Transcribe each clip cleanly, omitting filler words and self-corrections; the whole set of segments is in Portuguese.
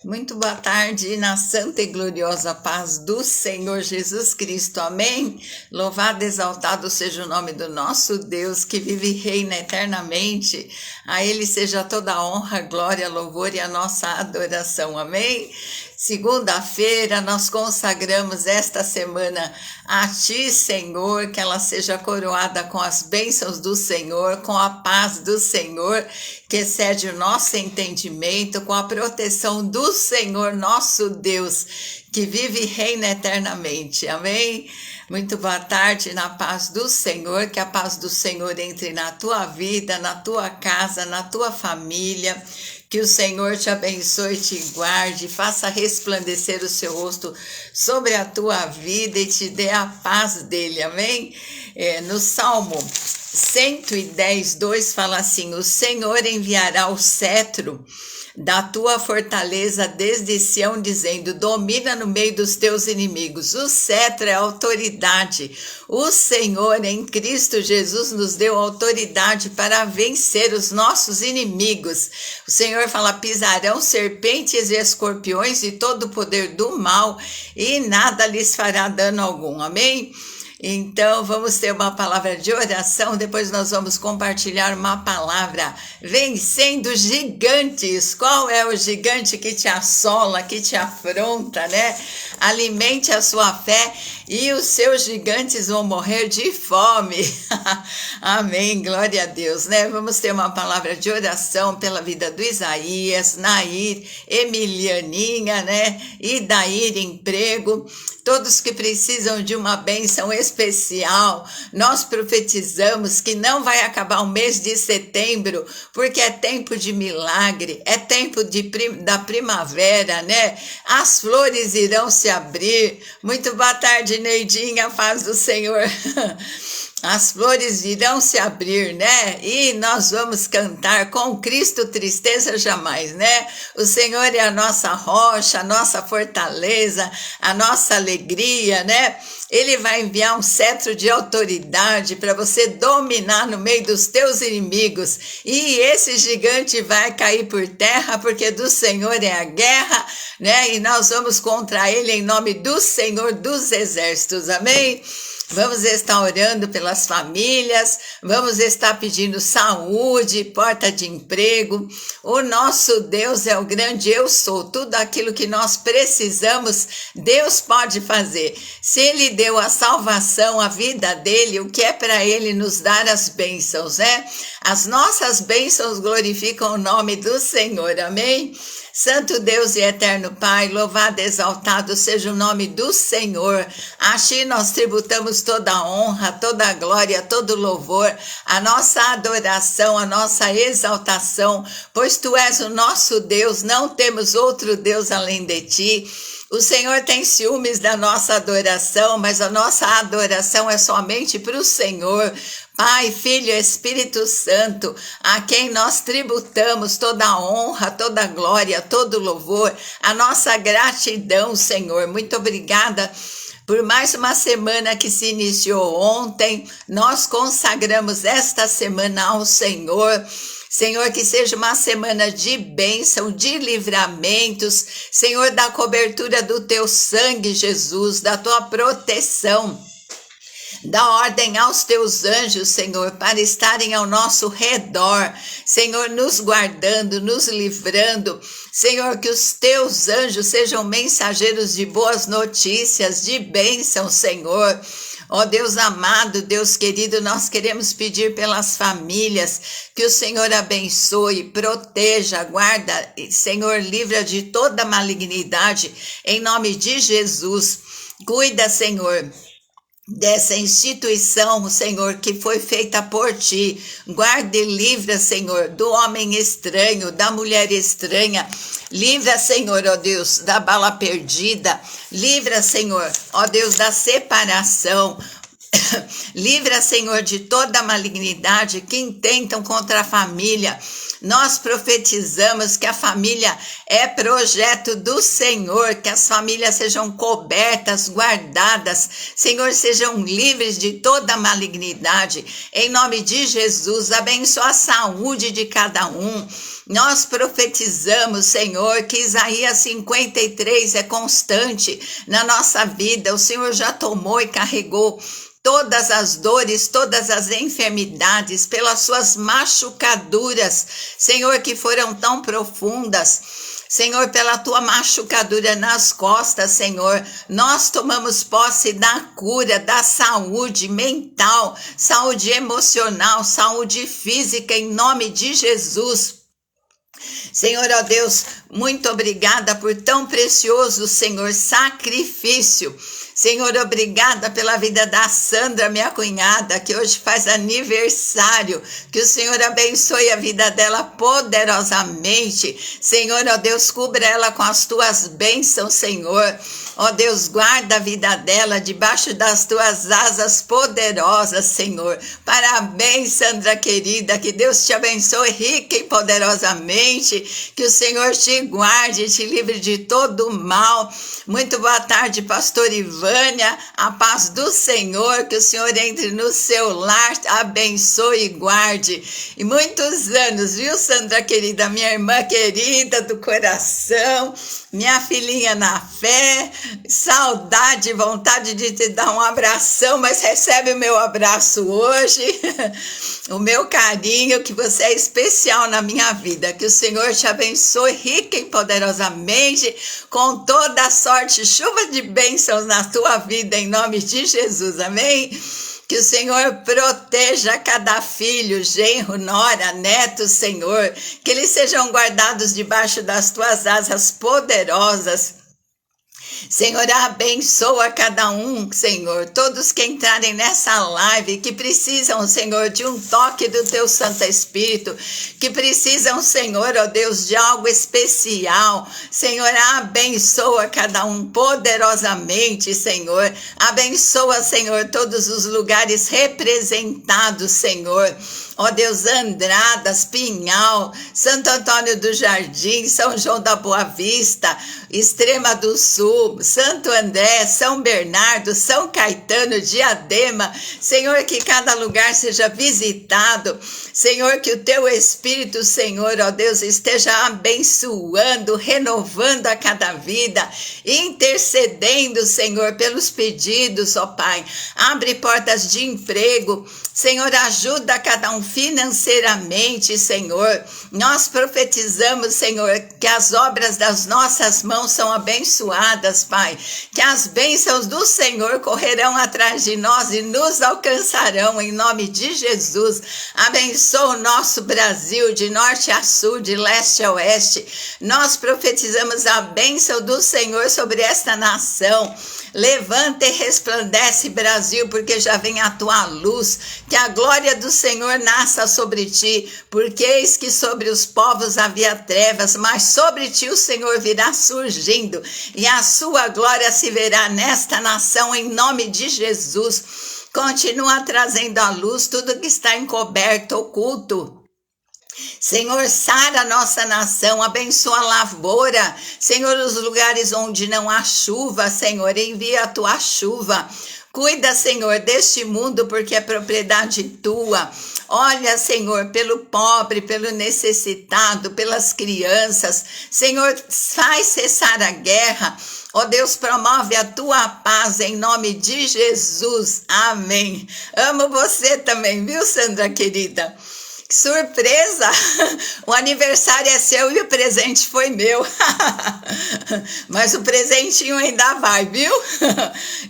Muito boa tarde, na santa e gloriosa paz do Senhor Jesus Cristo, amém? Louvado, exaltado seja o nome do nosso Deus, que vive e reina eternamente. A Ele seja toda a honra, glória, louvor e a nossa adoração, amém? Segunda-feira, nós consagramos esta semana a Ti, Senhor, que ela seja coroada com as bênçãos do Senhor, com a paz do Senhor, que excede o nosso entendimento, com a proteção do Senhor, nosso Deus, que vive e reina eternamente. Amém? Muito boa tarde, na paz do Senhor, que a paz do Senhor entre na tua vida, na tua casa, na tua família. Que o Senhor te abençoe e te guarde, faça resplandecer o seu rosto sobre a tua vida e te dê a paz dele, amém? No Salmo 110, 2 fala assim: o Senhor enviará o cetro da tua fortaleza desde Sião, dizendo: domina no meio dos teus inimigos. O cetro é a autoridade. O Senhor em Cristo Jesus nos deu autoridade para vencer os nossos inimigos. O Senhor fala: pisarão serpentes e escorpiões e todo o poder do mal, e nada lhes fará dano algum. Amém? Então, vamos ter uma palavra de oração, depois nós vamos compartilhar uma palavra vencendo gigantes. Qual é o gigante que te assola, que te afronta, né? Alimente a sua fé e os seus gigantes vão morrer de fome. Amém, glória a Deus, né? Vamos ter uma palavra de oração pela vida do Isaías, Nair, Emilianinha, né? Idair, emprego. Todos que precisam de uma bênção especial, nós profetizamos que não vai acabar o mês de setembro, porque é tempo de milagre, é tempo da primavera, né? As flores irão se abrir. Muito boa tarde, Neidinha, paz do Senhor. As flores irão se abrir, né? E nós vamos cantar com Cristo tristeza jamais, né? O Senhor é a nossa rocha, a nossa fortaleza, a nossa alegria, né? Ele vai enviar um cetro de autoridade para você dominar no meio dos teus inimigos. E esse gigante vai cair por terra, porque do Senhor é a guerra, né? E nós vamos contra ele em nome do Senhor dos exércitos, amém? Vamos estar orando pelas famílias, vamos estar pedindo saúde, porta de emprego. O nosso Deus é o grande eu sou. Tudo aquilo que nós precisamos, Deus pode fazer. Se Ele deu a salvação, a vida dele, o que é para Ele nos dar as bênçãos, né? As nossas bênçãos glorificam o nome do Senhor, amém? Santo Deus e eterno Pai, louvado e exaltado seja o nome do Senhor. A Ti nós tributamos toda a honra, toda a glória, todo o louvor, a nossa adoração, a nossa exaltação, pois Tu és o nosso Deus, não temos outro Deus além de Ti. O Senhor tem ciúmes da nossa adoração, mas a nossa adoração é somente para o Senhor. Pai, Filho e Espírito Santo, a quem nós tributamos toda a honra, toda a glória, todo o louvor, a nossa gratidão, Senhor. Muito obrigada por mais uma semana que se iniciou ontem. Nós consagramos esta semana ao Senhor. Senhor, que seja uma semana de bênção, de livramentos. Senhor, da cobertura do Teu sangue, Jesus, da Tua proteção. Dá ordem aos teus anjos, Senhor, para estarem ao nosso redor, Senhor, nos guardando, nos livrando. Senhor, que os teus anjos sejam mensageiros de boas notícias, de bênção, Senhor. Ó Deus amado, Deus querido, nós queremos pedir pelas famílias, que o Senhor abençoe, proteja, guarda, Senhor, livra de toda malignidade, em nome de Jesus. Cuida, Senhor, dessa instituição, Senhor, que foi feita por Ti. Guarda e livra, Senhor, do homem estranho, da mulher estranha. Livra, Senhor, ó Deus, da bala perdida. Livra, Senhor, ó Deus, da separação. Livra, Senhor, de toda malignidade que intentam contra a família. Nós profetizamos que a família é projeto do Senhor, que as famílias sejam cobertas, guardadas, Senhor, sejam livres de toda malignidade. Em nome de Jesus, abençoa a saúde de cada um. Nós profetizamos, Senhor, que Isaías 53 é constante na nossa vida. O Senhor já tomou e carregou todas as dores, todas as enfermidades, pelas suas machucaduras, Senhor, que foram tão profundas. Senhor, pela tua machucadura nas costas, Senhor, nós tomamos posse da cura, da saúde mental, saúde emocional, saúde física, em nome de Jesus. Senhor, ó Deus, muito obrigada por tão precioso, Senhor, sacrifício. Senhor, obrigada pela vida da Sandra, minha cunhada, que hoje faz aniversário. Que o Senhor abençoe a vida dela poderosamente. Senhor, ó Deus, cubra ela com as tuas bênçãos, Senhor. Ó Deus, guarda a vida dela debaixo das tuas asas poderosas, Senhor. Parabéns, Sandra querida, que Deus te abençoe rica e poderosamente. Que o Senhor te guarde, te livre de todo o mal. Muito boa tarde, pastor Ivânia, a paz do Senhor, que o Senhor entre no seu lar, abençoe e guarde. E muitos anos, viu, Sandra querida, minha irmã querida do coração, minha filhinha na fé, saudade, vontade de te dar um abração, mas recebe o meu abraço hoje, o meu carinho, que você é especial na minha vida, que o Senhor te abençoe rica e poderosamente, com toda a sorte, chuva de bênçãos na tua vida, em nome de Jesus, amém? Que o Senhor proteja cada filho, genro, nora, neto, Senhor, que eles sejam guardados debaixo das tuas asas poderosas. Senhor, abençoa cada um, Senhor, todos que entrarem nessa live, que precisam, Senhor, de um toque do teu Santo Espírito, que precisam, Senhor, ó Deus, de algo especial. Senhor, abençoa cada um poderosamente, Senhor. Abençoa, Senhor, todos os lugares representados, Senhor. Ó Deus, Andradas, Pinhal, Santo Antônio do Jardim, São João da Boa Vista, Extrema do Sul, Santo André, São Bernardo, São Caetano, Diadema. Senhor, que cada lugar seja visitado. Senhor, que o teu Espírito, Senhor, ó Deus, esteja abençoando, renovando a cada vida, intercedendo, Senhor, pelos pedidos, ó Pai. Abre portas de emprego. Senhor, ajuda cada um financeiramente, Senhor. Nós profetizamos, Senhor, que as obras das nossas mãos são abençoadas, Pai. Que as bênçãos do Senhor correrão atrás de nós e nos alcançarão, em nome de Jesus. Abençoa o nosso Brasil, de norte a sul, de leste a oeste. Nós profetizamos a bênção do Senhor sobre esta nação. Levanta e resplandece, Brasil, porque já vem a tua luz. Que a glória do Senhor nasça sobre ti, porque eis que sobre os povos havia trevas, mas sobre ti o Senhor virá surgindo, e a sua glória se verá nesta nação, em nome de Jesus. Continua trazendo à luz tudo que está encoberto, oculto. Senhor, sara a nossa nação, abençoa a lavoura. Senhor, os lugares onde não há chuva, Senhor, envia a tua chuva. Cuida, Senhor, deste mundo, porque é propriedade tua. Olha, Senhor, pelo pobre, pelo necessitado, pelas crianças. Senhor, faz cessar a guerra. Ó Deus, promove a tua paz em nome de Jesus. Amém. Amo você também, viu, Sandra querida? Que surpresa! O aniversário é seu e o presente foi meu. Mas o presentinho ainda vai, viu?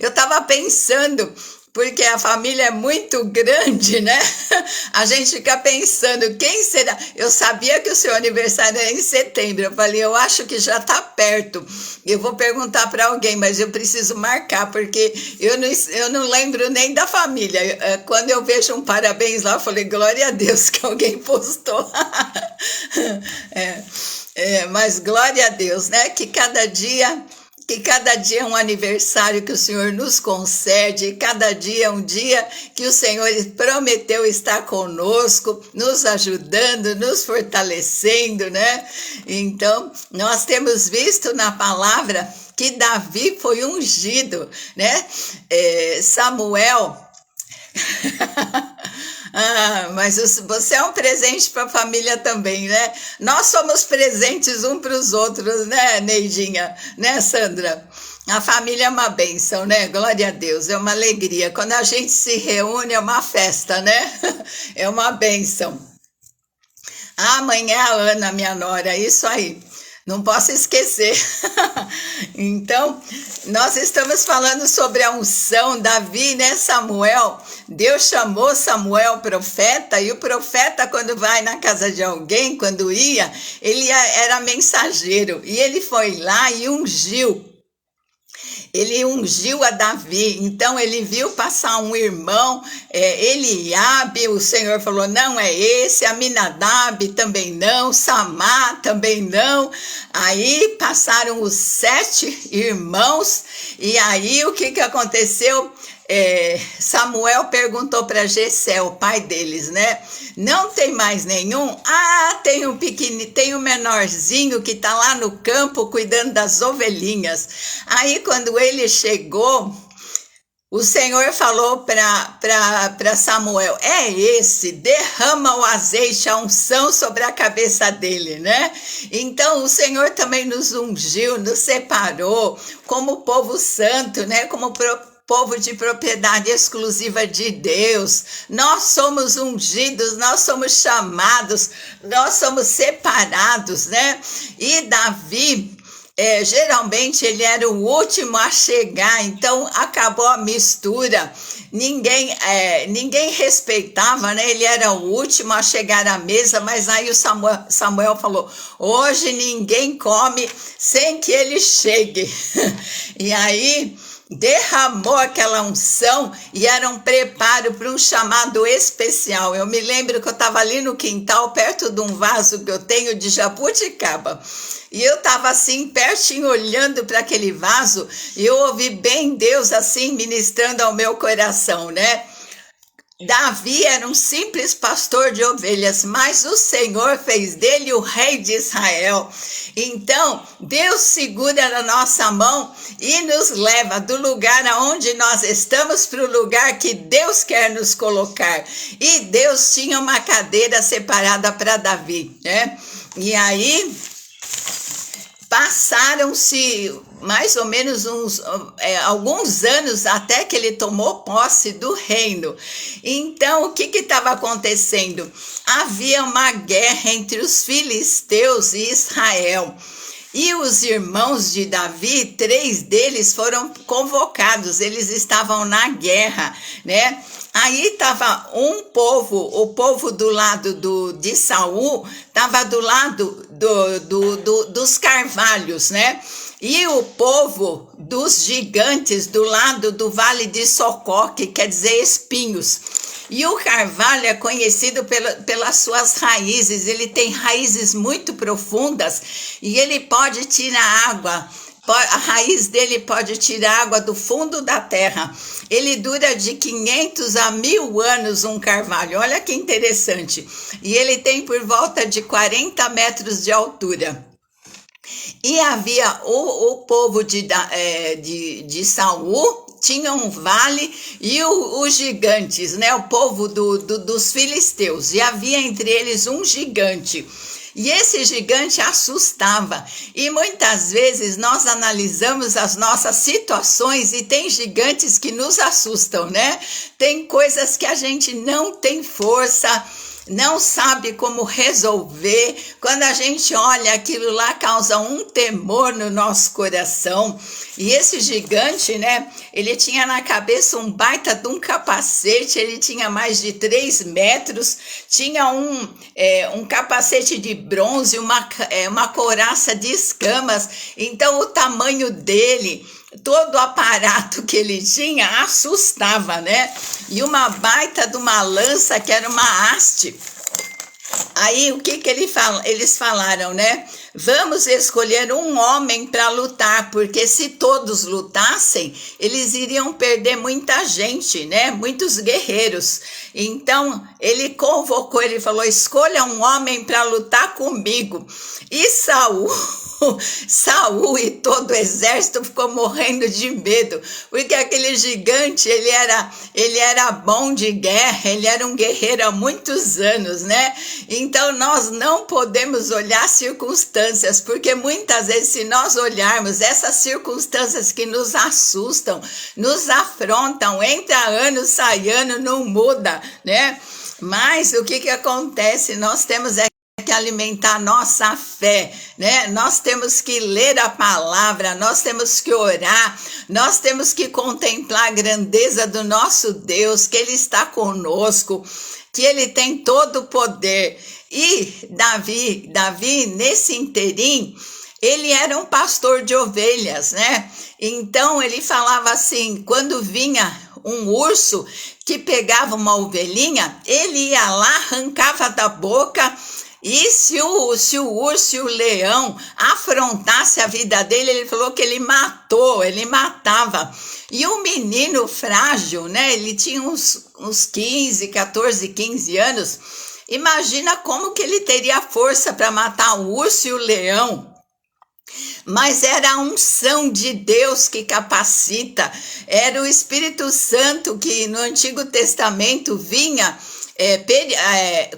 Eu tava pensando, porque a família é muito grande, né? A gente fica pensando, quem será? Eu sabia que o seu aniversário é em setembro. Eu falei, eu acho que já tá perto. Eu vou perguntar para alguém, mas eu preciso marcar, porque eu não lembro nem da família. Quando eu vejo um parabéns lá, eu falei, glória a Deus que alguém postou. Mas glória a Deus, né? Que cada dia que cada dia é um aniversário que o Senhor nos concede, cada dia é um dia que o Senhor prometeu estar conosco, nos ajudando, nos fortalecendo, né? Então, nós temos visto na palavra que Davi foi ungido, né? Samuel... mas você é um presente para a família também, né? Nós somos presentes um para os outros, né, Neidinha? Né, Sandra? A família é uma bênção, né? Glória a Deus, é uma alegria. Quando a gente se reúne, é uma festa, né? É uma bênção. Amanhã é a Ana, minha nora, isso aí. Não posso esquecer. Então, nós estamos falando sobre a unção. Davi, né, Samuel? Deus chamou Samuel profeta, e o profeta, quando vai na casa de alguém, quando ia, ele era mensageiro, e ele foi lá e ungiu. Ele ungiu a Davi, então ele viu passar um irmão, Eliabe, o Senhor falou, não é esse, Aminadab também não, Samá também não. Aí passaram os 7 irmãos, e aí o que aconteceu? Samuel perguntou para Jessé, o pai deles, né? Não tem mais nenhum? Tem um pequenininho, tem um menorzinho que está lá no campo cuidando das ovelhinhas. Aí quando ele chegou, o Senhor falou para Samuel, é esse, derrama o azeite, a unção sobre a cabeça dele, né? Então o Senhor também nos ungiu, nos separou como povo santo, né? Como povo de propriedade exclusiva de Deus. Nós somos ungidos, nós somos chamados, nós somos separados, né? E Davi, geralmente ele era o último a chegar, então acabou a mistura. Ninguém respeitava, né? Ele era o último a chegar à mesa, mas aí o Samuel falou, hoje ninguém come sem que ele chegue. E aí derramou aquela unção e era um preparo para um chamado especial. Eu me lembro que eu estava ali no quintal, perto de um vaso que eu tenho de jabuticaba, e eu estava assim, pertinho, olhando para aquele vaso, e eu ouvi bem Deus assim, ministrando ao meu coração, né? Davi era um simples pastor de ovelhas, mas o Senhor fez dele o rei de Israel. Então, Deus segura na nossa mão e nos leva do lugar aonde nós estamos para o lugar que Deus quer nos colocar. E Deus tinha uma cadeira separada para Davi, né? E aí passaram-se mais ou menos alguns anos até que ele tomou posse do reino. Então, o que estava acontecendo? Havia uma guerra entre os filisteus e Israel. E os irmãos de Davi, 3 deles foram convocados, eles estavam na guerra, né? Aí estava um povo, o povo do lado de Saul, estava do lado dos carvalhos, né? E o povo dos gigantes do lado do Vale de Socó, que quer dizer espinhos. E o carvalho é conhecido pelas suas raízes, ele tem raízes muito profundas e ele pode tirar água. A raiz dele pode tirar água do fundo da terra. Ele dura de 500 a 1000 anos um carvalho. Olha que interessante. E ele tem por volta de 40 metros de altura. E havia o povo de Saul, tinha um vale, e os gigantes, né? O povo dos filisteus. E havia entre eles um gigante. E esse gigante assustava. E muitas vezes nós analisamos as nossas situações e tem gigantes que nos assustam, né? Tem coisas que a gente não tem força, não sabe como resolver. Quando a gente olha, aquilo lá causa um temor no nosso coração. E esse gigante, né, ele tinha na cabeça um baita de um capacete, ele tinha mais de 3 metros, tinha um capacete de bronze, uma couraça de escamas. Então o tamanho dele, todo o aparato que ele tinha assustava, né? E uma baita de uma lança que era uma haste. Aí o que eles falaram, né? Vamos escolher um homem para lutar, porque se todos lutassem, eles iriam perder muita gente, né? Muitos guerreiros. Então, ele convocou, ele falou, escolha um homem para lutar comigo. E Saul e todo o exército ficou morrendo de medo, porque aquele gigante, ele era bom de guerra, ele era um guerreiro há muitos anos, né? Então nós não podemos olhar circunstâncias, porque muitas vezes se nós olharmos essas circunstâncias que nos assustam, nos afrontam, entra ano, sai ano, não muda, né? Mas o que acontece? Nós temos que alimentar nossa fé, né? Nós temos que ler a palavra, nós temos que orar, nós temos que contemplar a grandeza do nosso Deus, que Ele está conosco, que Ele tem todo o poder. E Davi, nesse interim, ele era um pastor de ovelhas, né? Então ele falava assim, quando vinha um urso que pegava uma ovelhinha, ele ia lá, arrancava da boca. E se o urso e o leão afrontasse a vida dele, ele falou que ele matava. E o menino frágil, né? Ele tinha uns 14, 15 anos. Imagina como que ele teria força para matar o urso e o leão. Mas era a unção de Deus que capacita. Era o Espírito Santo que no Antigo Testamento vinha.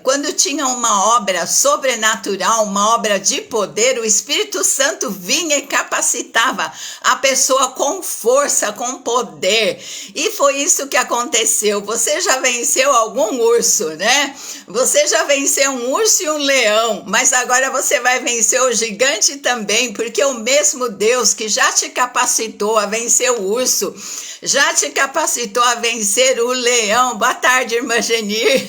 Quando tinha uma obra sobrenatural, uma obra de poder, o Espírito Santo vinha e capacitava a pessoa com força, com poder. E foi isso que aconteceu. Você já venceu algum urso, né? Você já venceu um urso e um leão, mas agora você vai vencer o gigante também, porque o mesmo Deus que já te capacitou a vencer o urso, já te capacitou a vencer o leão. Boa tarde, irmã Genir.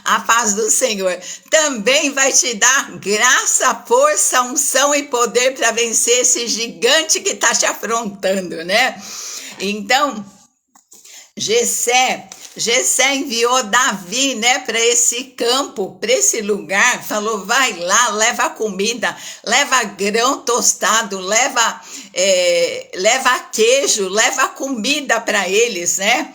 A paz do Senhor. Também vai te dar graça, força, unção e poder para vencer esse gigante que está te afrontando, né? Então, Jessé enviou Davi, né, para esse campo, para esse lugar, falou, vai lá, leva comida, leva grão tostado, leva queijo, leva comida para eles, né?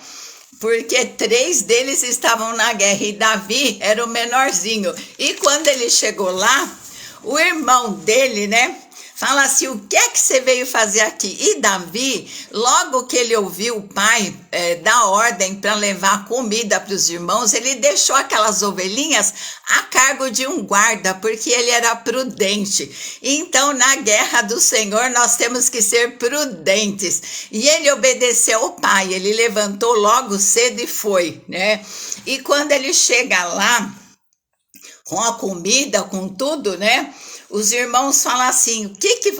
Porque 3 deles estavam na guerra e Davi era o menorzinho. E quando ele chegou lá, o irmão dele, né, fala assim, o que é que você veio fazer aqui? E Davi, logo que ele ouviu o pai dar ordem para levar comida para os irmãos, ele deixou aquelas ovelhinhas a cargo de um guarda, porque ele era prudente. Então, na guerra do Senhor, nós temos que ser prudentes. E ele obedeceu ao pai, ele levantou logo cedo e foi, né? E quando ele chega lá, com a comida, com tudo, né? Os irmãos falam assim, o que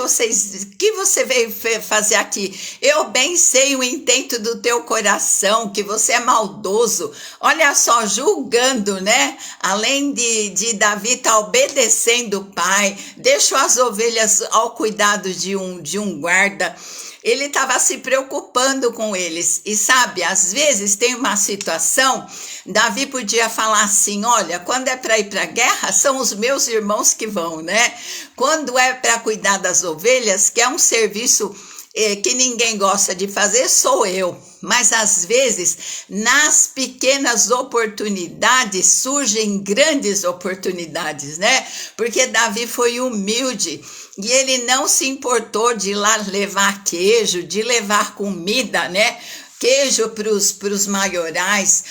você veio fazer aqui? Eu bem sei o intento do teu coração, que você é maldoso. Olha só, julgando, né? Além de Davi estar obedecendo o pai, deixou as ovelhas ao cuidado de um guarda. Ele estava se preocupando com eles. E sabe, às vezes tem uma situação, Davi podia falar assim, olha, quando é para ir para a guerra, são os meus irmãos que vão, né? Quando é para cuidar das ovelhas, que é um serviço que ninguém gosta de fazer, sou eu. Mas às vezes, nas pequenas oportunidades, surgem grandes oportunidades, né? Porque Davi foi humilde e ele não se importou de ir lá levar queijo, de levar comida, né? Queijo para os maiorais,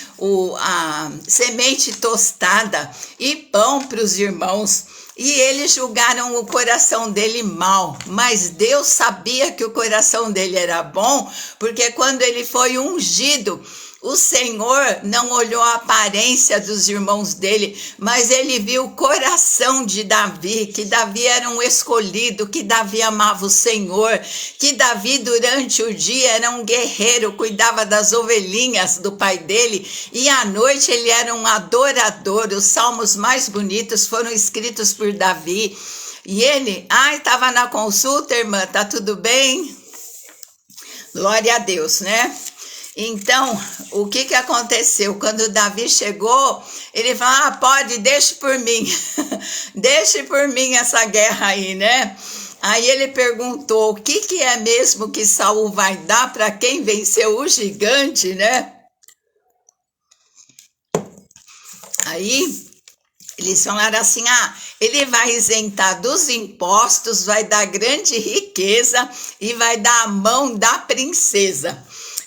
a semente tostada e pão para os irmãos. E eles julgaram o coração dele mal, mas Deus sabia que o coração dele era bom, porque quando ele foi ungido, o Senhor não olhou a aparência dos irmãos dele, mas ele viu o coração de Davi, que Davi era um escolhido, que Davi amava o Senhor, que Davi durante o dia era um guerreiro, cuidava das ovelhinhas do pai dele, e à noite ele era um adorador. Os salmos mais bonitos foram escritos por Davi. E ele, estava na consulta, irmã, tá tudo bem? Glória a Deus, né? Então, o que que aconteceu? Quando Davi chegou, ele falou, pode, deixe por mim, deixe por mim essa guerra aí, né? Aí ele perguntou, o que que é mesmo que Saul vai dar para quem venceu o gigante, né? Aí eles falaram assim, ele vai isentar dos impostos, vai dar grande riqueza e vai dar a mão da princesa.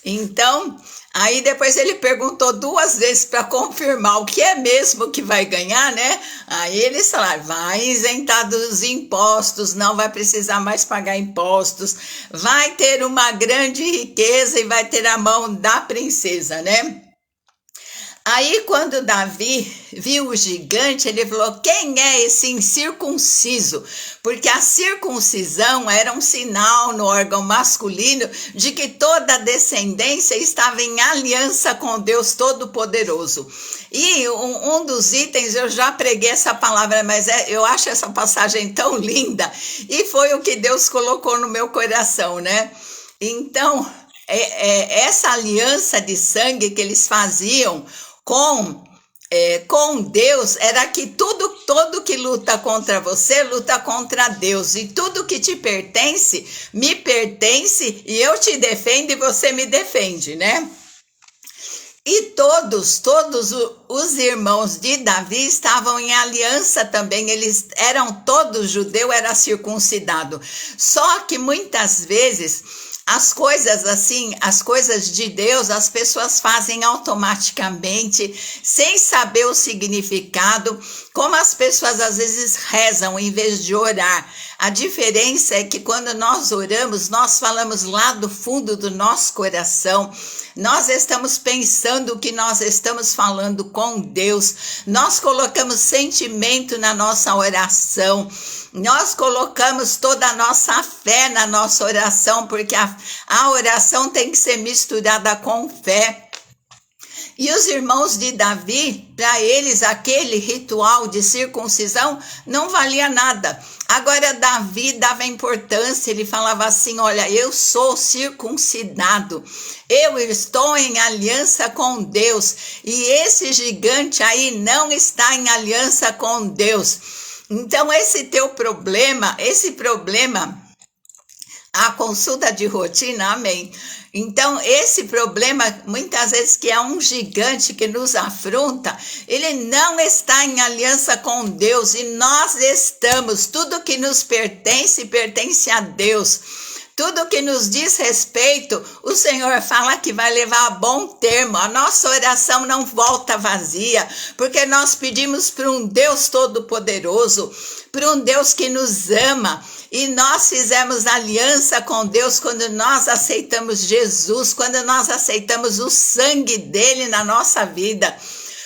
Então, aí depois ele perguntou 2 vezes para confirmar o que é mesmo que vai ganhar, né? Aí eles falaram, vai isentar dos impostos, não vai precisar mais pagar impostos, vai ter uma grande riqueza e vai ter a mão da princesa, né? Aí quando Davi viu o gigante, ele falou, quem é esse incircunciso? Porque a circuncisão era um sinal no órgão masculino de que toda a descendência estava em aliança com Deus Todo-Poderoso. E um dos itens, eu já preguei essa palavra, mas eu acho essa passagem tão linda, e foi o que Deus colocou no meu coração, né? Então, essa aliança de sangue que eles faziam com Deus era que todo que luta contra você, luta contra Deus, e tudo que te pertence, me pertence, e eu te defendo e você me defende, né? E todos os irmãos de Davi estavam em aliança também, eles eram todos judeus, era circuncidado, só que muitas vezes as coisas assim, as coisas de Deus, as pessoas fazem automaticamente, sem saber o significado, como as pessoas às vezes rezam em vez de orar. A diferença é que quando nós oramos, nós falamos lá do fundo do nosso coração, nós estamos pensando o que nós estamos falando com Deus, nós colocamos sentimento na nossa oração, nós colocamos toda a nossa fé na nossa oração, porque a oração tem que ser misturada com fé. E os irmãos de Davi, para eles, aquele ritual de circuncisão não valia nada. Agora, Davi dava importância, ele falava assim, olha, eu sou circuncidado, eu estou em aliança com Deus, e esse gigante aí não está em aliança com Deus. Então, esse problema, a consulta de rotina, amém. Então, esse problema, muitas vezes, que é um gigante que nos afronta, ele não está em aliança com Deus, e nós estamos, tudo que nos pertence, pertence a Deus. Tudo que nos diz respeito, o Senhor fala que vai levar a bom termo. A nossa oração não volta vazia, porque nós pedimos para um Deus todo-poderoso, para um Deus que nos ama. E nós fizemos aliança com Deus quando nós aceitamos Jesus, quando nós aceitamos o sangue dele na nossa vida.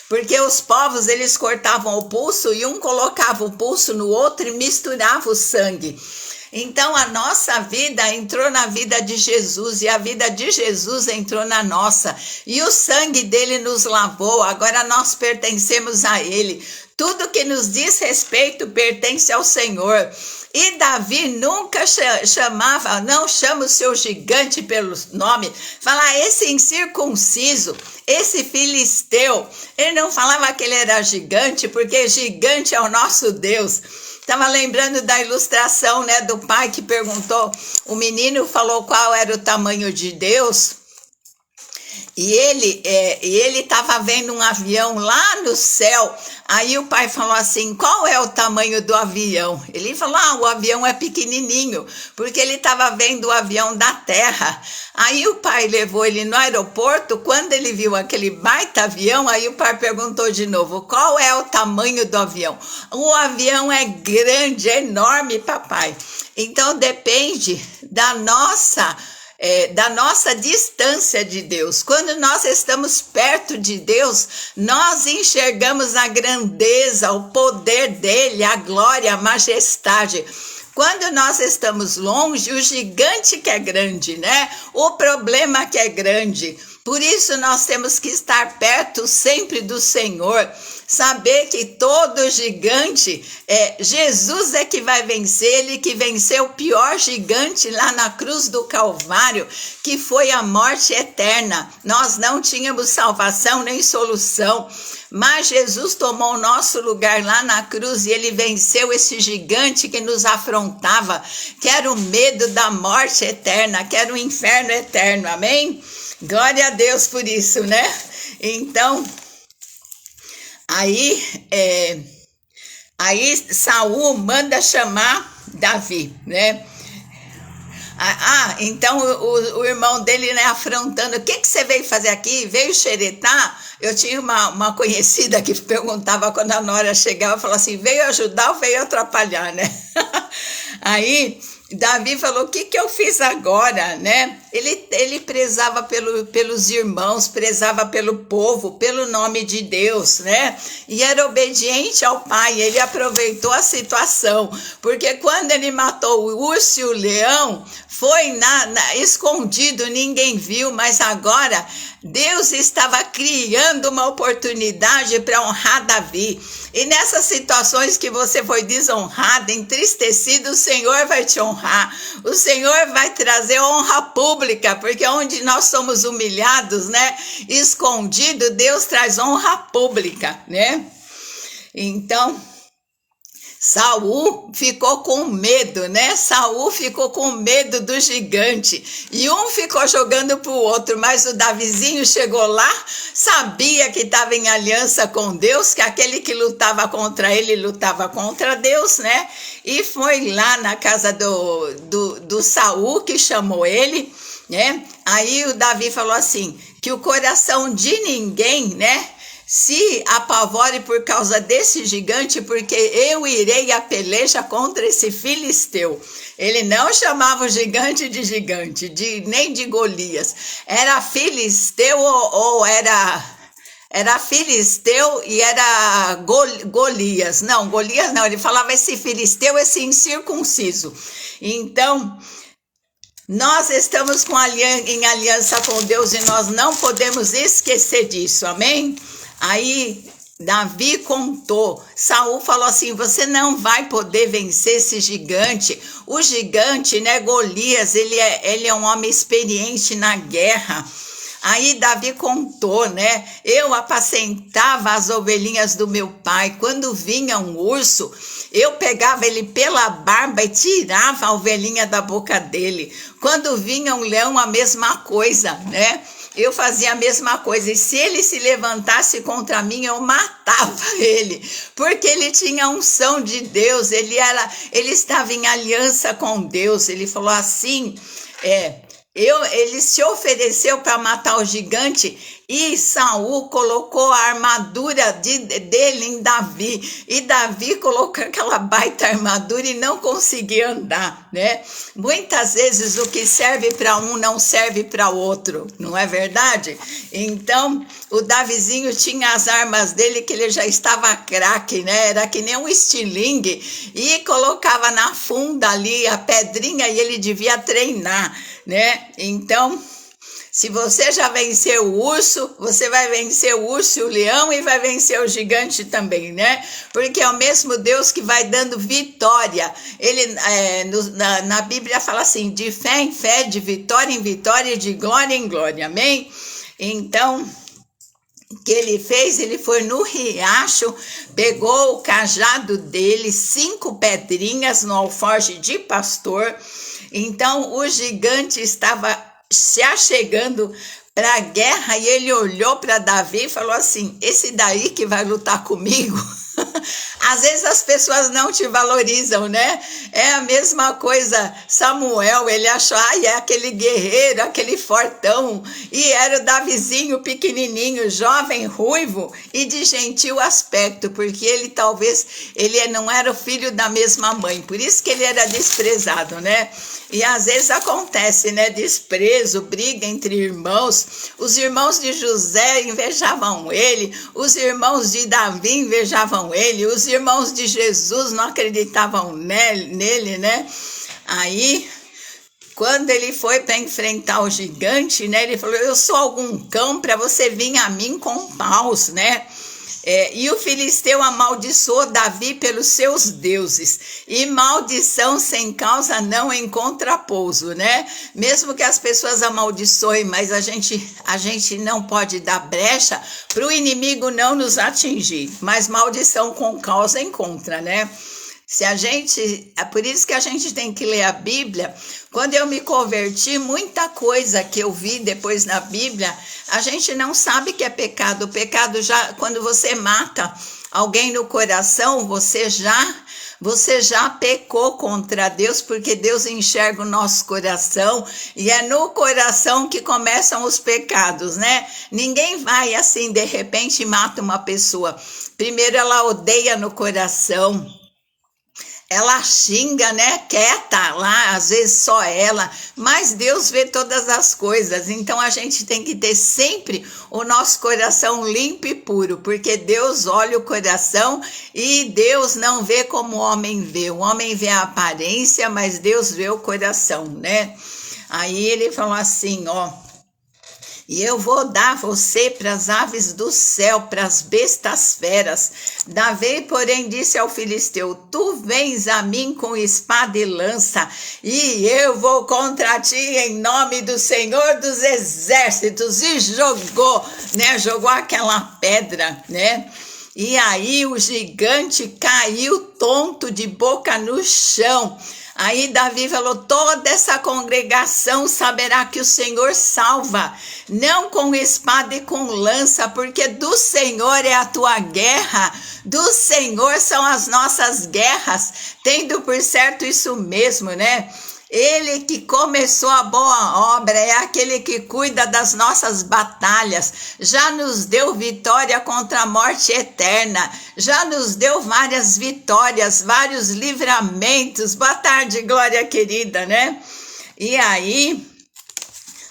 Porque os povos, eles cortavam o pulso e um colocava o pulso no outro e misturava o sangue. Então a nossa vida entrou na vida de Jesus e a vida de Jesus entrou na nossa. E o sangue dele nos lavou, agora nós pertencemos a ele. Tudo que nos diz respeito pertence ao Senhor. E Davi nunca não chama o seu gigante pelo nome, fala esse incircunciso, esse filisteu. Ele não falava que ele era gigante, porque gigante é o nosso Deus. Estava lembrando da ilustração, né, do pai que perguntou, o menino falou qual era o tamanho de Deus, e ele estava vendo um avião lá no céu. Aí o pai falou assim, qual é o tamanho do avião? Ele falou, o avião é pequenininho, porque ele estava vendo o avião da terra. Aí o pai levou ele no aeroporto, quando ele viu aquele baita avião, aí o pai perguntou de novo, qual é o tamanho do avião? O avião é grande, é enorme, papai. Então depende da nossa distância de Deus. Quando nós estamos perto de Deus, nós enxergamos a grandeza, o poder dele, a glória, a majestade. Quando nós estamos longe, o gigante que é grande, né? O problema que é grande. Por isso nós temos que estar perto sempre do Senhor, saber que todo gigante, Jesus é que vai vencer, ele que venceu o pior gigante lá na cruz do Calvário, que foi a morte eterna. Nós não tínhamos salvação nem solução, mas Jesus tomou o nosso lugar lá na cruz e ele venceu esse gigante que nos afrontava, que era o medo da morte eterna, que era o inferno eterno, amém? Glória a Deus por isso, né? Então, aí Saul manda chamar Davi, né? Então o irmão dele, né, afrontando, o que você veio fazer aqui? Veio xeretar? Eu tinha uma conhecida que perguntava quando a nora chegava, falava assim, veio ajudar ou veio atrapalhar, né? Aí Davi falou, o que eu fiz agora, né? Ele prezava pelos irmãos, prezava pelo povo, pelo nome de Deus, né? E era obediente ao pai, ele aproveitou a situação, porque quando ele matou o urso e o leão, foi escondido, ninguém viu, mas agora Deus estava criando uma oportunidade para honrar Davi. E nessas situações que você foi desonrado, entristecido, o Senhor vai te honrar. O Senhor vai trazer honra pública, porque onde nós somos humilhados, né, escondido, Deus traz honra pública, né? Então, Saul ficou com medo, né? Saul ficou com medo do gigante. E um ficou jogando para o outro, mas o Davizinho chegou lá, sabia que estava em aliança com Deus, que aquele que lutava contra ele, lutava contra Deus, né? E foi lá na casa do Saul, que chamou ele, né? Aí o Davi falou assim, que o coração de ninguém, né, se apavore por causa desse gigante, porque eu irei a peleja contra esse filisteu. Ele não chamava o gigante de gigante, nem de Golias. Era filisteu ou era filisteu e era Golias. Não, Golias não, ele falava esse filisteu, esse incircunciso. Então, nós estamos em aliança com Deus e nós não podemos esquecer disso, amém? Aí Davi contou, Saul falou assim, você não vai poder vencer esse gigante. O gigante, né, Golias, ele é um homem experiente na guerra. Aí Davi contou, né, eu apacentava as ovelhinhas do meu pai, quando vinha um urso, eu pegava ele pela barba e tirava a ovelhinha da boca dele. Quando vinha um leão, a mesma coisa, né? Eu fazia a mesma coisa, e se ele se levantasse contra mim, eu matava ele, porque ele tinha a unção de Deus, ele estava em aliança com Deus. Ele falou assim, ele se ofereceu para matar o gigante, e Saul colocou a armadura dele em Davi, e Davi colocou aquela baita armadura e não conseguia andar, né? Muitas vezes o que serve para um não serve para o outro, não é verdade? Então, o Davizinho tinha as armas dele que ele já estava craque, né? Era que nem um estilingue, e colocava na funda ali a pedrinha e ele devia treinar, né? Então, se você já venceu o urso, você vai vencer o urso e o leão e vai vencer o gigante também, né? Porque é o mesmo Deus que vai dando vitória. Ele, na Bíblia fala assim, de fé em fé, de vitória em vitória, de glória em glória, amém? Então, o que ele fez? Ele foi no riacho, pegou o cajado dele, 5 pedrinhas no alforje de pastor. Então, o gigante estava se achegando para a guerra e ele olhou para Davi e falou assim, esse daí que vai lutar comigo? Às vezes as pessoas não te valorizam, né? É a mesma coisa, Samuel, ele achou, é aquele guerreiro, aquele fortão, e era o Davizinho pequenininho, jovem, ruivo e de gentil aspecto, porque ele não era o filho da mesma mãe, por isso que ele era desprezado, né? E às vezes acontece, né? Desprezo, briga entre irmãos. Os irmãos de José invejavam ele, os irmãos de Davi invejavam ele, os irmãos de Jesus não acreditavam nele, né? Aí, quando ele foi para enfrentar o gigante, né? Ele falou: eu sou algum cão para você vir a mim com paus, né? E o filisteu amaldiçoou Davi pelos seus deuses, e maldição sem causa não encontra pouso, né? Mesmo que as pessoas amaldiçoem, mas a gente não pode dar brecha para o inimigo não nos atingir, mas maldição com causa encontra, né? É por isso que a gente tem que ler a Bíblia. Quando eu me converti, muita coisa que eu vi depois na Bíblia, a gente não sabe que é pecado. O pecado já, quando você mata alguém no coração, você já pecou contra Deus, porque Deus enxerga o nosso coração e é no coração que começam os pecados, né? Ninguém vai assim, de repente, e mata uma pessoa. Primeiro ela odeia no coração. Ela xinga, né? Quieta lá, às vezes só ela, mas Deus vê todas as coisas, então a gente tem que ter sempre o nosso coração limpo e puro, porque Deus olha o coração e Deus não vê como o homem vê. O homem vê a aparência, mas Deus vê o coração, né? Aí ele falou assim, ó: e eu vou dar você para as aves do céu, para as bestas feras. Davi, porém, disse ao filisteu: tu vens a mim com espada e lança, e eu vou contra ti em nome do Senhor dos Exércitos. E jogou, né? Jogou aquela pedra, né? E aí o gigante caiu tonto de boca no chão. Aí Davi falou: toda essa congregação saberá que o Senhor salva, não com espada e com lança, porque do Senhor é a tua guerra, do Senhor são as nossas guerras, tendo por certo isso mesmo, né? Ele que começou a boa obra é aquele que cuida das nossas batalhas, já nos deu vitória contra a morte eterna, já nos deu várias vitórias, vários livramentos. Boa tarde, Glória querida, né? E aí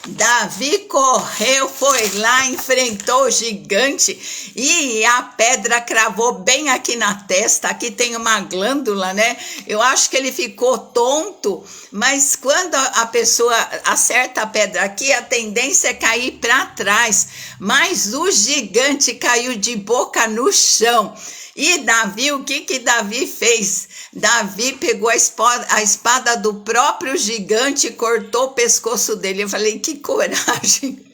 Davi correu, foi lá, enfrentou o gigante e a pedra cravou bem aqui na testa. Aqui tem uma glândula, né? Eu acho que ele ficou tonto, mas quando a pessoa acerta a pedra aqui, a tendência é cair para trás. Mas o gigante caiu de boca no chão. E Davi, o que Davi fez? Davi pegou a espada do próprio gigante e cortou o pescoço dele. Eu falei: que coragem!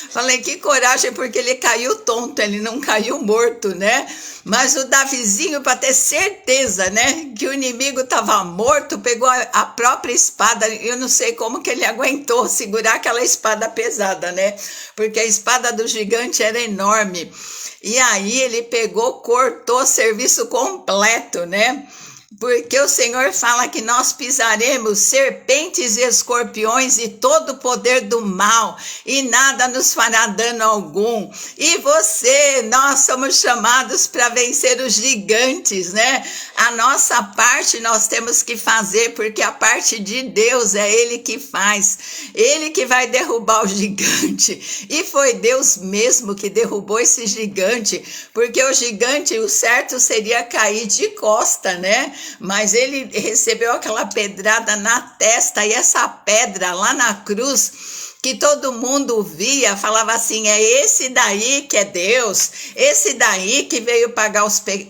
Falei: que coragem, porque ele caiu tonto, ele não caiu morto, né? Mas o Davizinho, para ter certeza, né, que o inimigo estava morto, pegou a própria espada. Eu não sei como que ele aguentou segurar aquela espada pesada, né? Porque a espada do gigante era enorme. E aí ele pegou, cortou serviço completo, né? Porque o Senhor fala que nós pisaremos serpentes e escorpiões e todo o poder do mal, e nada nos fará dano algum. E nós somos chamados para vencer os gigantes, né? A nossa parte nós temos que fazer, porque a parte de Deus é Ele que faz. Ele que vai derrubar o gigante. E foi Deus mesmo que derrubou esse gigante, porque o gigante, o certo seria cair de costa, né? Mas ele recebeu aquela pedrada na testa, e essa pedra lá na cruz, que todo mundo via, falava assim: é esse daí que é Deus, esse daí que veio pagar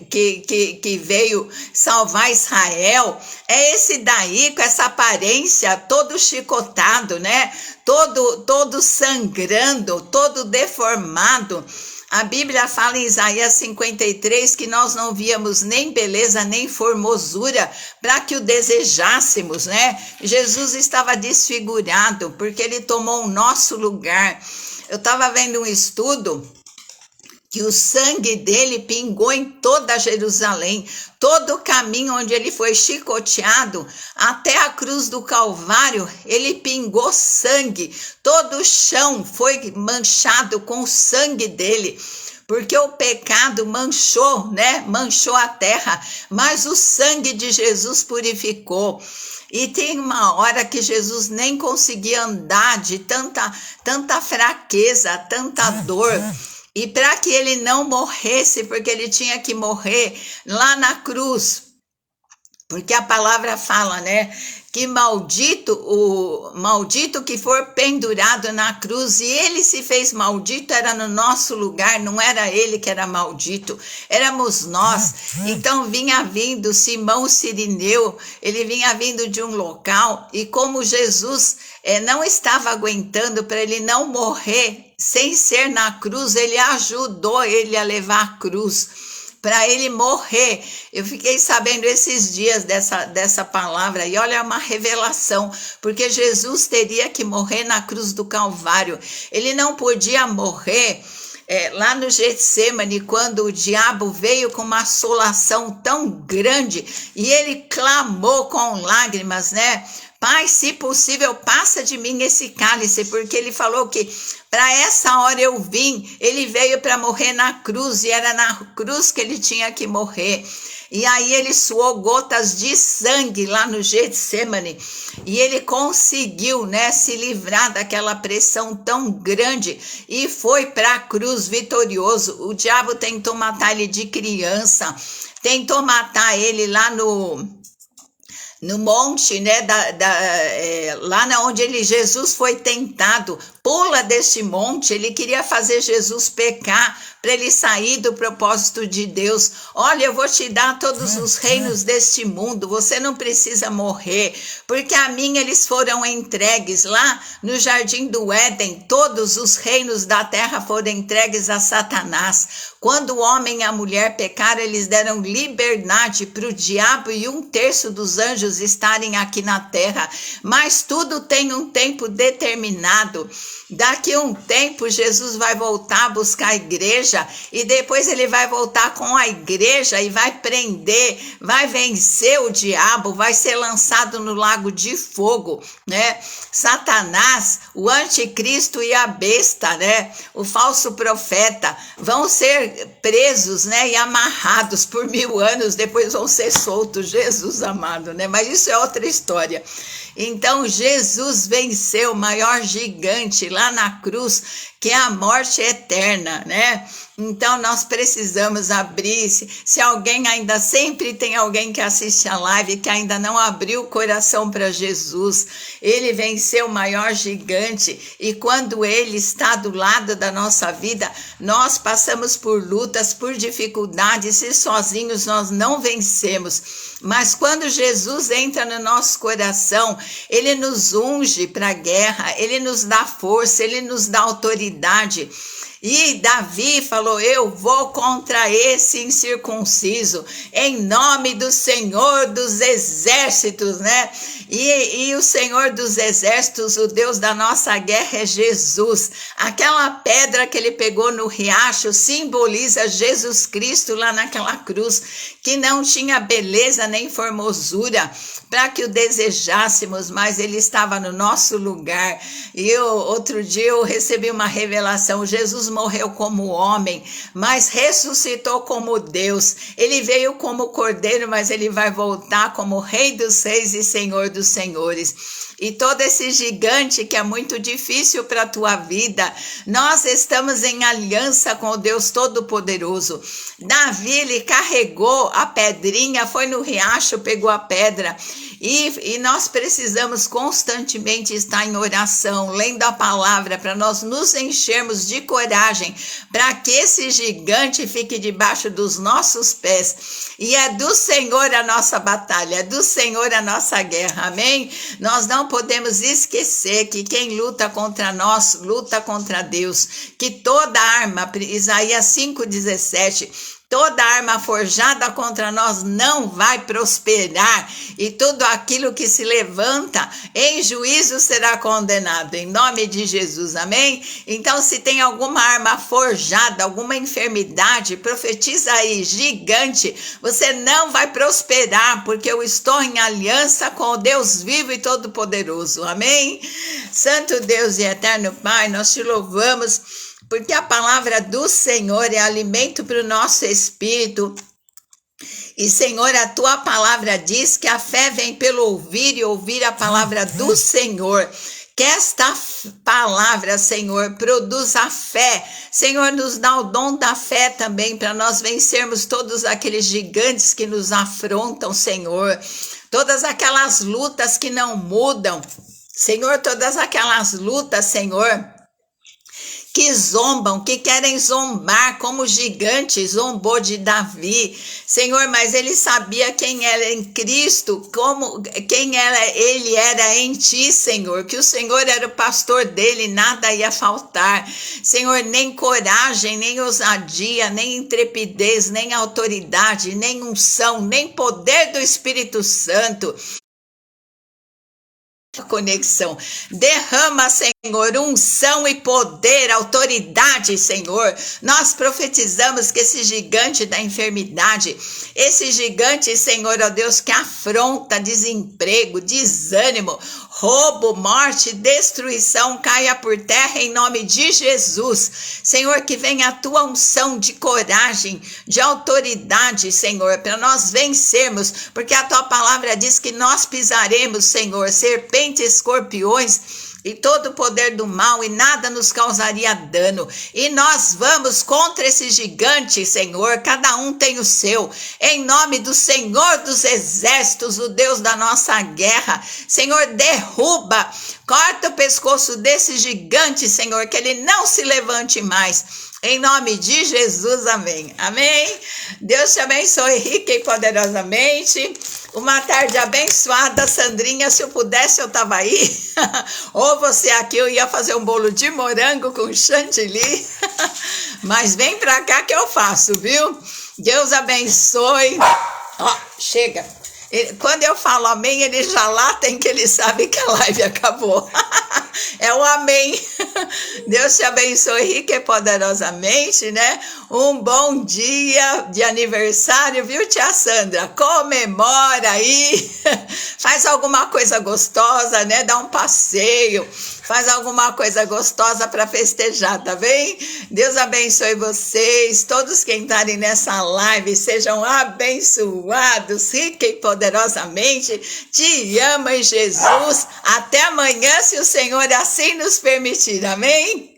que veio salvar Israel, é esse daí com essa aparência, todo chicotado, né? Todo sangrando, todo deformado. A Bíblia fala em Isaías 53 que nós não víamos nem beleza nem formosura para que o desejássemos, né? Jesus estava desfigurado porque ele tomou o nosso lugar. Eu estava vendo um estudo que o sangue dele pingou em toda Jerusalém, todo o caminho onde ele foi chicoteado, até a cruz do Calvário, ele pingou sangue, todo o chão foi manchado com o sangue dele, porque o pecado manchou, né? Manchou a terra, mas o sangue de Jesus purificou. E tem uma hora que Jesus nem conseguia andar de tanta fraqueza, tanta dor. E para que ele não morresse, porque ele tinha que morrer lá na cruz, Porque a palavra fala, né, que maldito que for pendurado na cruz, e ele se fez maldito, era no nosso lugar, não era ele que era maldito, éramos nós. Então vinha vindo Simão Cirineu, ele vinha vindo de um local, e como Jesus não estava aguentando para ele não morrer sem ser na cruz, ele ajudou ele a levar a cruz para ele morrer. Eu fiquei sabendo esses dias dessa palavra, e olha, é uma revelação, porque Jesus teria que morrer na cruz do Calvário. Ele não podia morrer lá no Getsemane, quando o diabo veio com uma assolação tão grande, e ele clamou com lágrimas, né? Pai, se possível, passa de mim esse cálice, porque ele falou que para essa hora eu vim. Ele veio para morrer na cruz, e era na cruz que ele tinha que morrer. E aí ele suou gotas de sangue lá no Getsemane, e ele conseguiu, né, se livrar daquela pressão tão grande, e foi para a cruz vitorioso. O diabo tentou matar ele de criança, tentou matar ele lá no monte, né, lá onde Jesus foi tentado. Pula deste monte, ele queria fazer Jesus pecar, para ele sair do propósito de Deus. Olha, eu vou te dar todos os reinos deste mundo, você não precisa morrer, porque a mim eles foram entregues. Lá no jardim do Éden, todos os reinos da terra foram entregues a Satanás. Quando o homem e a mulher pecaram, eles deram liberdade para o diabo e 1/3 dos anjos estarem aqui na terra, mas tudo tem um tempo determinado. Daqui a um tempo, Jesus vai voltar a buscar a igreja, e depois ele vai voltar com a igreja e vai prender, vai vencer o diabo, vai ser lançado no lago de fogo, né? Satanás, o anticristo e a besta, né? O falso profeta vão ser presos, né? E amarrados por 1000 anos, depois vão ser soltos. Jesus amado, né? Mas isso é outra história. Então Jesus venceu o maior gigante lá na cruz, que é a morte eterna, né? Então nós precisamos abrir, se alguém ainda, sempre tem alguém que assiste a live que ainda não abriu o coração para Jesus. Ele venceu o maior gigante, e quando ele está do lado da nossa vida, nós passamos por lutas, por dificuldades, e sozinhos nós não vencemos. Mas quando Jesus entra no nosso coração, ele nos unge para a guerra, ele nos dá força, ele nos dá autoridade. E Davi falou: eu vou contra esse incircunciso, em nome do Senhor dos Exércitos, né? E o Senhor dos Exércitos, o Deus da nossa guerra, é Jesus. Aquela pedra que ele pegou no riacho simboliza Jesus Cristo lá naquela cruz, que não tinha beleza nem formosura para que o desejássemos, mas ele estava no nosso lugar. E outro dia eu recebi uma revelação: Jesus morreu como homem, mas ressuscitou como Deus. Ele veio como cordeiro, mas ele vai voltar como Rei dos Reis e Senhor dos Senhores. E todo esse gigante que é muito difícil para a tua vida, nós estamos em aliança com o Deus Todo-Poderoso. Davi, ele carregou a pedrinha, foi no riacho, pegou a pedra, e nós precisamos constantemente estar em oração, lendo a palavra, para nós nos enchermos de coragem, para que esse gigante fique debaixo dos nossos pés. E é do Senhor a nossa batalha, é do Senhor a nossa guerra, amém? Nós não podemos esquecer que quem luta contra nós, luta contra Deus, que toda arma, Isaías 5,17, toda arma forjada contra nós não vai prosperar, e tudo aquilo que se levanta em juízo será condenado, em nome de Jesus, amém? Então, se tem alguma arma forjada, alguma enfermidade, profetiza aí: gigante, você não vai prosperar, porque eu estou em aliança com o Deus vivo e todo-poderoso, amém? Santo Deus e eterno Pai, nós te louvamos, porque a palavra do Senhor é alimento para o nosso espírito. E, Senhor, a tua palavra diz que a fé vem pelo ouvir, e ouvir a palavra do Senhor. Que esta palavra, Senhor, produza fé. Senhor, nos dá o dom da fé também para nós vencermos todos aqueles gigantes que nos afrontam, Senhor. Todas aquelas lutas que não mudam. Senhor, todas aquelas lutas, Senhor, que zombam, que querem zombar, como o gigante zombou de Davi, Senhor, mas ele sabia quem era em Cristo, ele era em ti, Senhor, que o Senhor era o pastor dele, nada ia faltar, Senhor, nem coragem, nem ousadia, nem intrepidez, nem autoridade, nem unção, nem poder do Espírito Santo, conexão, derrama, Senhor, unção e poder, autoridade, Senhor, nós profetizamos que esse gigante da enfermidade, esse gigante, Senhor, ó Deus, que afronta desemprego, desânimo, roubo, morte, destruição, caia por terra em nome de Jesus, Senhor, que venha a tua unção de coragem, de autoridade, Senhor, para nós vencermos, porque a tua palavra diz que nós pisaremos, Senhor, serpentes, escorpiões e todo o poder do mal, e nada nos causaria dano, e nós vamos contra esse gigante, Senhor, cada um tem o seu, em nome do Senhor dos exércitos, o Deus da nossa guerra, Senhor, derruba, corta o pescoço desse gigante, Senhor, que ele não se levante mais, em nome de Jesus, amém, amém, Deus te abençoe rica e poderosamente, uma tarde abençoada, Sandrinha, se eu pudesse eu tava aí, ou você aqui, eu ia fazer um bolo de morango com chantilly, mas vem pra cá que eu faço, viu? Deus abençoe, ó, chega, quando eu falo amém, ele já latem que ele sabe que a live acabou, é o amém, Deus te abençoe rica e poderosamente, né? Um bom dia de aniversário, viu, tia Sandra? Comemora aí, faz alguma coisa gostosa, né? Dá um passeio, faz alguma coisa gostosa para festejar, tá bem? Deus abençoe vocês, todos que entrarem nessa live, sejam abençoados, rica e poderosamente, te amo em Jesus, até amanhã, se o Senhor assim nos permitir, amém?